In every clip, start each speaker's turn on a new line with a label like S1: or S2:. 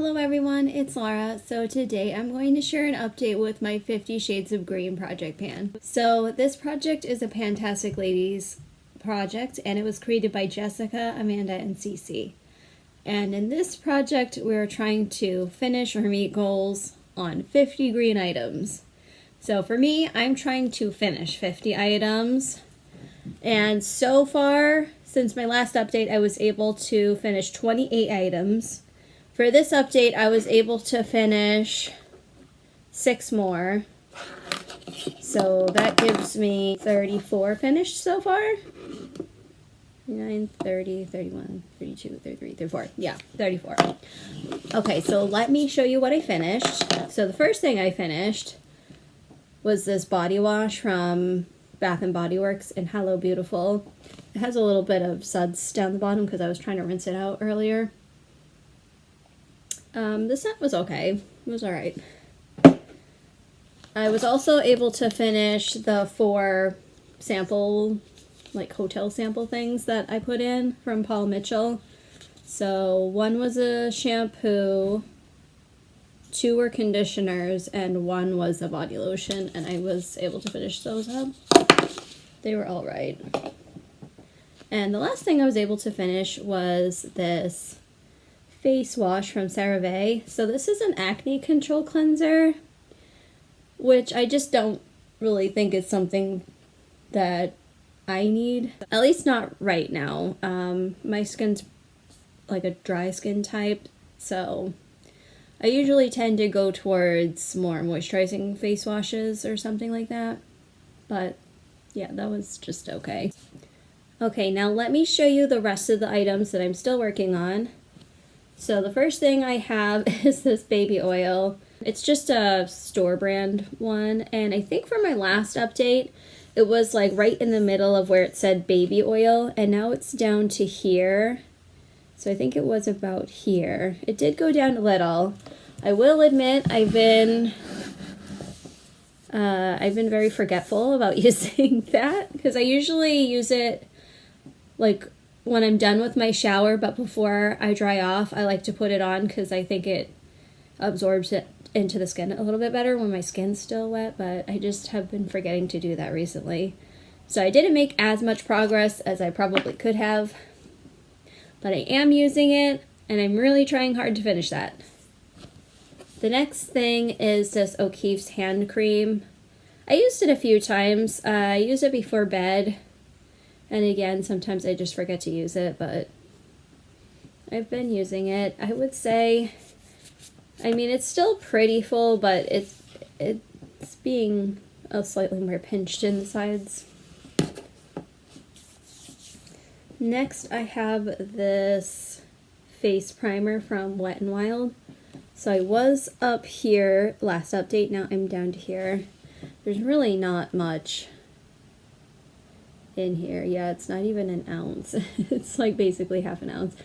S1: Hello everyone, it's Laura. So today I'm going to share an update with my 50 Shades of Green project pan. So this project is a Fantastic Ladies project and it was created by Jessica, Amanda, and Cece. And in this project we're trying to finish or meet goals on 50 green items. So for me, I'm trying to finish 50 items. And so far, since my last update, I was able to finish 28 items. For this update, I was able to finish 6 more. So that gives me 34 finished so far. 9, 30, 31, 32, 33, 34. Yeah, 34. Okay, so let me show you what I finished. So the first thing I finished was this body wash from Bath & Body Works in Hello Beautiful. It has a little bit of suds down the bottom because I was trying to rinse it out earlier. The scent was okay. It was alright. I was also able to finish the 4 sample, like hotel sample things that I put in from Mitchel. So one was a shampoo, 2 were conditioners, and 1 was a body lotion, and I was able to finish those up. They were alright. And the last thing I was able to finish was this face wash from Cera. So this is an acne control cleanser, which I just don't really think is something that I need, at least not right now. My skin's like a dry skin type, so I usually tend to go towards more moisturizing face washes or something like that. But yeah, that was just okay. Okay, now let me show you the rest of the items that I'm still working on. So the first thing I have is this baby oil. It's just a store brand one, and I think for my last update, it was like right in the middle of where it said baby oil, and now it's down to here. So I think it was about here. It did go down a little. I will admit I've been very forgetful about using that because I usually use it like when I'm done with my shower, but before I dry off, I like to put it on because I think it absorbs it into the skin a little bit better when my skin's still wet, but I just have been forgetting to do that recently. So I didn't make as much progress as I probably could have, but I am using it, and I'm really trying hard to finish that. The next thing is this O'Keeffe's hand cream. I used it a few times. I use it before bed. And again, sometimes I just forget to use it, but I've been using it. I would say, I mean, it's still pretty full, but it's being slightly more pinched in the sides. Next, I have this face primer from Wet n Wild. So I was up here last update, now I'm down to here. There's really not much in here. Yeah, it's not even an ounce. It's like basically half an ounce.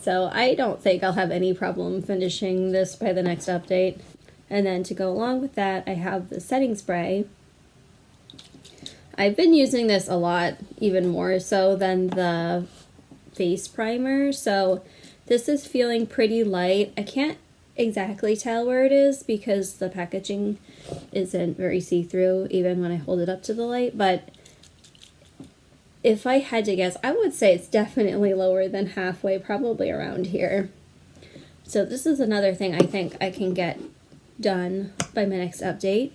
S1: So I don't think I'll have any problem finishing this by the next update. And then to go along with that, I have the setting spray. I've been using this a lot, even more so than the face primer. So this is feeling pretty light. I can't exactly tell where it is because the packaging isn't very see-through even when I hold it up to the light, but if I had to guess, I would say it's definitely lower than halfway, probably around here. So this is another thing I think I can get done by my next update.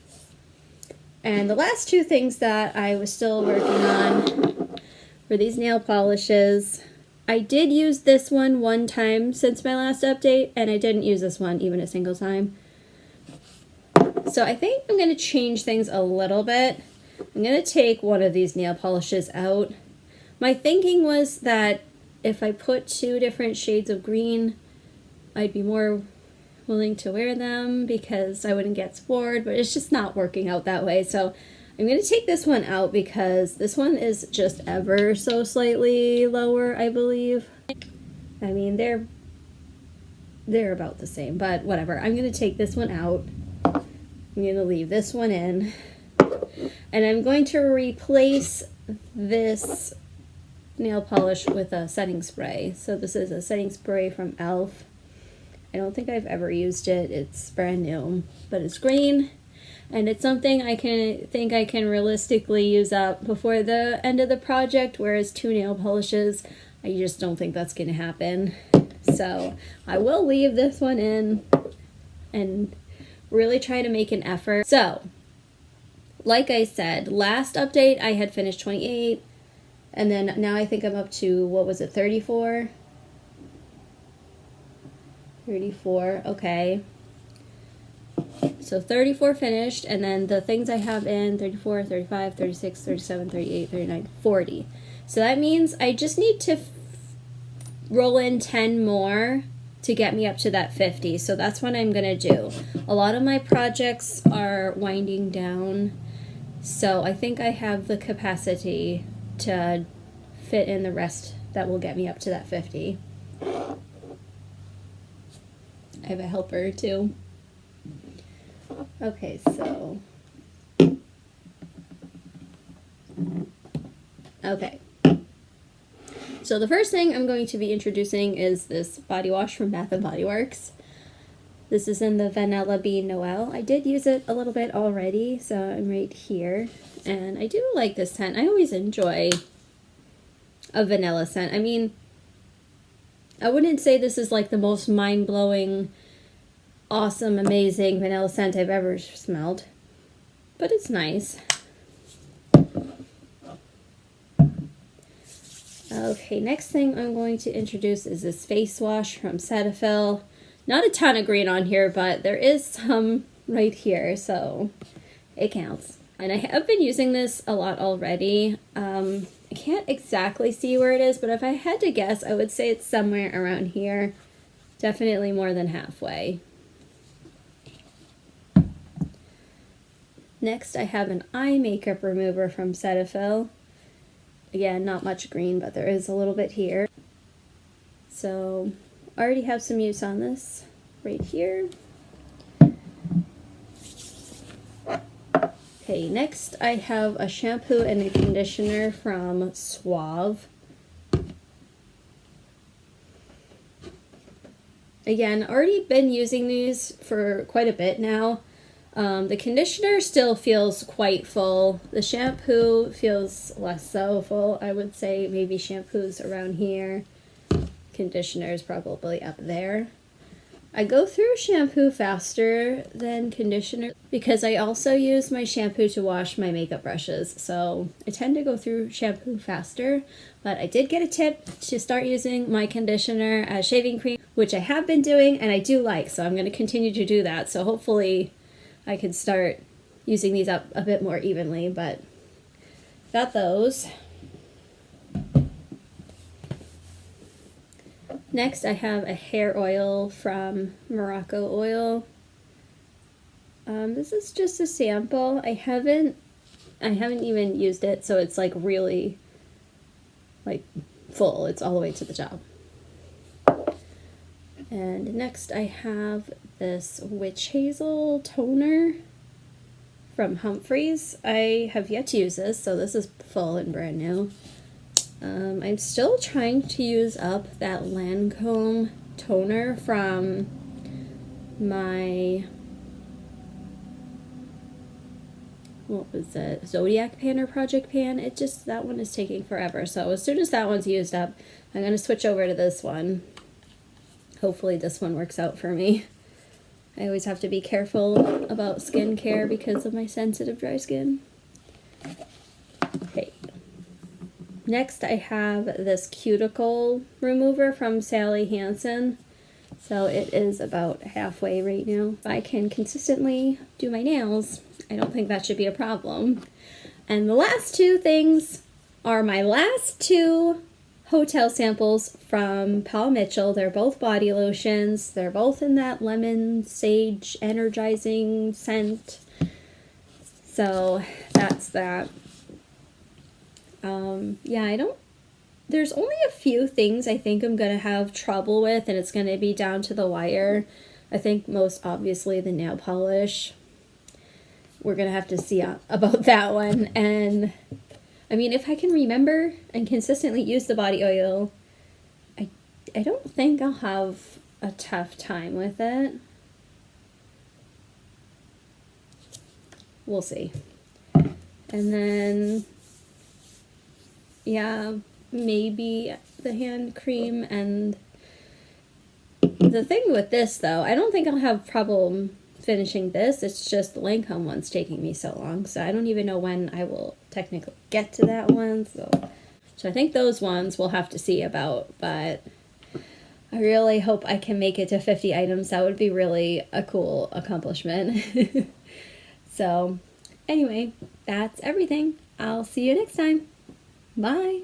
S1: And the last 2 things that I was still working on were these nail polishes. I did use this one time since my last update, and I didn't use this one even a single time. So I think I'm going to change things a little bit. I'm going to take one of these nail polishes out. My thinking was that if I put 2 different shades of green, I'd be more willing to wear them because I wouldn't get bored, but it's just not working out that way. So I'm going to take this one out because this one is just ever so slightly lower, I believe. I mean, they're about the same, but whatever. I'm going to take this one out. I'm going to leave this one in. And I'm going to replace this nail polish with a setting spray. So this is a setting spray from e.l.f. I don't think I've ever used it. It's brand new, but it's green, and it's something I can realistically use up before the end of the project, whereas 2 nail polishes, I just don't think that's going to happen. So I will leave this one in and really try to make an effort. So, like I said, last update I had finished 28, and then now I think I'm up to, what was it, 34? 34, okay. So 34 finished, and then the things I have in 34, 35, 36, 37, 38, 39, 40. So that means I just need to roll in 10 more to get me up to that 50. So that's what I'm gonna do. A lot of my projects are winding down, so I think I have the capacity to fit in the rest that will get me up to that 50. I have a helper too. Okay, so okay. So the first thing I'm going to be introducing is this body wash from Bath & Body Works. This is in the Vanilla Bean Noel. I did use it a little bit already, so I'm right here. And I do like this scent. I always enjoy a vanilla scent. I mean, I wouldn't say this is like the most mind-blowing, awesome, amazing vanilla scent I've ever smelled, but it's nice. Okay, next thing I'm going to introduce is this face wash from Cetaphil. Not a ton of green on here, but there is some right here, so it counts. And I have been using this a lot already. I can't exactly see where it is, but if I had to guess, I would say it's somewhere around here. Definitely more than halfway. Next, I have an eye makeup remover from Cetaphil. Again, not much green, but there is a little bit here. So, I already have some use on this right here. Okay, next I have a shampoo and a conditioner from Suave. Again, already been using these for quite a bit now. The conditioner still feels quite full. The shampoo feels less so full. I would say maybe shampoo's around here. Conditioner is probably up there. I go through shampoo faster than conditioner because I also use my shampoo to wash my makeup brushes. So I tend to go through shampoo faster, but I did get a tip to start using my conditioner as shaving cream, which I have been doing and I do like. So I'm going to continue to do that. So hopefully I could start using these up a bit more evenly, but got those. Next, I have a hair oil from Morocco Oil. This is just a sample. I haven't even used it, so it's like really like full. It's all the way to the top. And next, I have this Witch Hazel toner from Humphreys. I have yet to use this, so this is full and brand new. I'm still trying to use up that Lancome toner from my, what was it, Zodiac pan or Project pan. That one is taking forever. So as soon as that one's used up, I'm going to switch over to this one. Hopefully this one works out for me. I always have to be careful about skincare because of my sensitive dry skin. Okay. Next, I have this cuticle remover from Sally Hansen. So it is about halfway right now. If I can consistently do my nails, I don't think that should be a problem. And the last two things are my last two hotel samples from Mitchel. They're both body lotions. They're both in that lemon sage energizing scent. So that's that. Yeah, there's only a few things I think I'm going to have trouble with, and it's going to be down to the wire. I think most obviously the nail polish. We're going to have to see about that one. And I mean, if I can remember and consistently use the body oil, I don't think I'll have a tough time with it. We'll see. And then, yeah, maybe the hand cream. And the thing with this, though, I don't think I'll have problem finishing this. It's just the Lancome one's taking me so long, so I don't even know when I will technically get to that one. So I think those ones we'll have to see about, but I really hope I can make it to 50 items. That would be really a cool accomplishment. So anyway, that's everything. I'll see you next time. Bye.